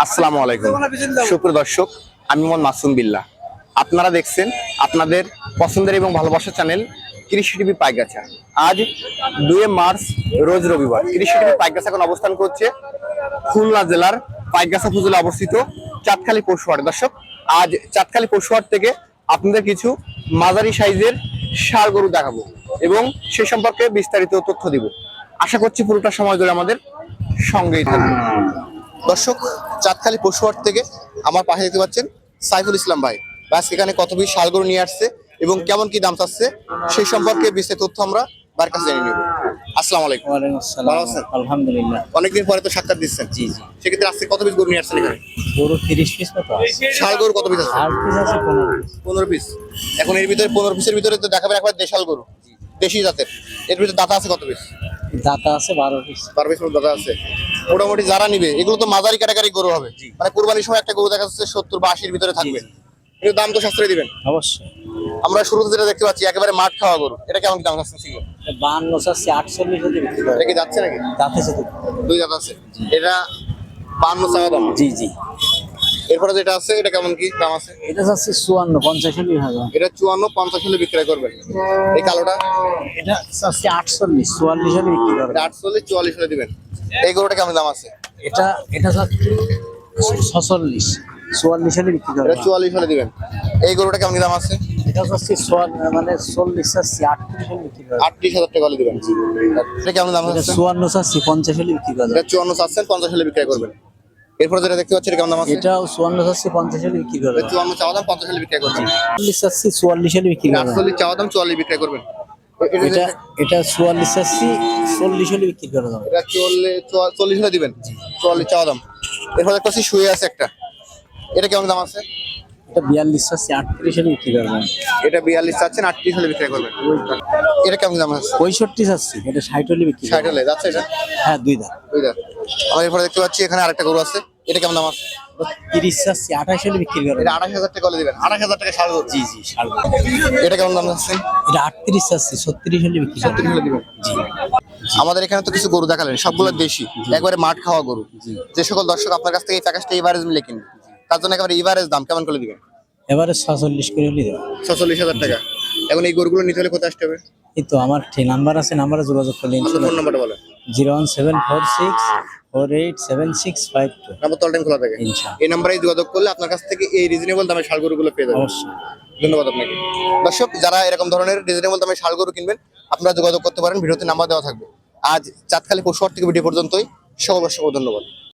আসসালামু আলাইকুম সুপ্রিয় দর্শক, আমি মোহাম্মদ মাসুম বিল্লাহ। আপনারা দেখছেন আপনাদের পছন্দের এবং ভালোবাসার চ্যানেল কৃষি টিভি পাইকগাছা। আজ 2 মার্চ রোজ রবিবার। কৃষি টিভি পাইকগাছা এখন অবস্থান করছে খুলনা জেলার পাইকগাছা উপজেলা অবস্থিত চাঁদখালী পশুহাট। দর্শক, আজ চাঁদখালী পশুহাট থেকে আপনাদের কিছু মাঝারি সাইজের ষাঁড় গরু দেখাবো এবং সে সম্পর্কে বিস্তারিত তথ্য দিব। আশা করছি পুরোটা সময় ধরে আমাদের সঙ্গেই থাকবে। দর্শক, চাঁদখালী পশুহাট থেকে আমার পাশে দেখতে পাচ্ছেন সাইফুল ইসলাম ভাই। আজকে এখানে কত পিস ষাঁড় গরু নিয়ে আসছে এবং কেমন কি দাম চাচ্ছে সেই সম্পর্কে বিস্তারিত তথ্য আমরা তার কাছে জেনে নেব। আসসালামু আলাইকুম। ওয়ালাইকুম আসসালাম। ভালো আছেন? আলহামদুলিল্লাহ। অনেকদিন পরে তো সাক্ষাৎ দিচ্ছেন। জি জি। সেক্ষেত্রে আজকে কত পিস গরু নিয়ে আসছেন এখানে? গরু 30 পিস মতো আছে। ষাঁড় গরু কত পিস আছে? আর পিস আছে 15 পিস। 15 পিস। এখন এর ভিতরে 15 পিসের ভিতরে তো দেখাবেন একবার দেশাল গরু, দেশি জাতের। এর ভিতরে দাতা আছে কত পিস? দাতা আছে 12 পিস। 12 পিস দাতা আছে। মোটামুটি যারা নিবে এগুলো তো মাঝারি ক্যাটাগরি গরু হবে, মানে কুরবানির সময় একটা গরু দেখা যাচ্ছে 70 বা 80 এর ভিতরে থাকবে। কিন্তু দাম তো সাশ্রয় দিবেন অবশ্যই। আমরা শুরুতে যেটা দেখতে পাচ্ছি একেবারে মাঠ খাওয়া গরু, এটা কেমন দাম আছে? 52 আছে 48 যদি বিক্রি করে। এটা কি যাচ্ছে নাকি? দাঁতে আছে দুই দাঁত আছে। এটা 52 চাওয়া দাম। জি জি। এরপরে যেটা আছে এটা কেমন কি দাম আছে? এটা আছে 54 50 হলে হবে। এটা 54 50 হলে বিক্রয় করবেন। এই কালোটা এটা আছে 48 44 হলে বিক্রি করবে। এটা 48 44 হলে দিবেন। এই গরুটা কেমন দাম আছে? এটা এটা আছে 46 44 হলে বিক্রি করবে। এটা 44 হলে দিবেন। এই গরুটা কেমন দাম আছে? এটা আছে মানে 40 আছে 38 হলে বিক্রি করবে। 38,000 টাকা হলে দিবেন। এটা কেমন দাম এটা আছে? 54 আছে 50 হলে বিক্রি করবে। এটা 54 চাচ্ছেন 50 হলে বিক্রয় করবেন। এরপর যেটা দেখতে পাচ্ছি এটা কেমন দাম আছে? এটাও 54 আছে 50 হলে বিক্রি করবে। এটা 54 চাওয়া দাম 50 হলে বিক্রয় করবেন। 40 আছে 44 হলে বিক্রি করবে। 48 চাওয়া দাম 44 বিক্রয় করবেন। এটা এটা 44 আছে 40 হলে বিক্রি করে দাও। এটা 40 হলে দিবেন। 44 চাওয়া দাম। এরপর একটা শুয়ে আছে একটা, এটা কেমন দাম আছে? এটা 42 আছে 38 হলে বিক্রি করবে। এটা 42 চাচ্ছেন 38 হলে বিক্রয় করবেন। এটা কেমন দাম আছে? 65 আছে এটা 60 হলে বিক্রি 60 করবে। হলে যাচ্ছে এটা? হ্যাঁ দুই দাম। ওই দেখ, আমরা এরপরে দেখতে পাচ্ছি এখানে আরেকটা গরু আছে, এটা কেমন দাম আছে? 30 আছে 28 হলে বিক্রি করবে। এটা 28,000 টাকা হলে দিবেন। 28,000 টাকা ষাঁড় গরু। জি জি শালগম। এটা কেমন দাম আছে? এটা 38 আছে 36 হলে বিক্রি করবে। 30 হলে দিবেন। জি। আমাদের এখানে তো কিছু গরু দেখালেন, সবগুলো দেশি, একবারে মাঠ খাওয়া গরু। যে সকল দর্শক আপনার কাছ থেকে এই প্যাকেজটা এভারেজ মিলে কিনবে তার জন্য একেবারে এভারেজ দাম কেমন করে দিবেন? এবারে 46 করে হলে দেব। 46,000 টাকা। এখন এই গরুগুলো নিতে হলে কোথায় আসতে হবে? এই তো আমার ঠিক নাম্বার আছে, নাম্বারে যোগাযোগ করলে আপনার ইনশাআল্লাহ। ফোন নাম্বারটা বলেন। 01746 487652। নাম্বার তো টাইম খোলা থাকে। ইনশাআল্লাহ। এই নাম্বারেই যোগাযোগ করলে আপনার কাছ থেকে এই রিজনেবল দামে ষাঁড় গরুগুলো পেয়ে যাবেন। অবশ্যই। ধন্যবাদ আপনাকে। দর্শক, যারা এরকম ধরনের রিজনেবল দামে ষাঁড় গরু কিনবেন আপনারা যোগাযোগ করতে পারেন, ভিডিওতে নাম্বার দেওয়া থাকবে। আজ চাঁদখালী পশুহাট থেকে ভিডিও পর্যন্তই। সকল দর্শক ধন্যবাদ।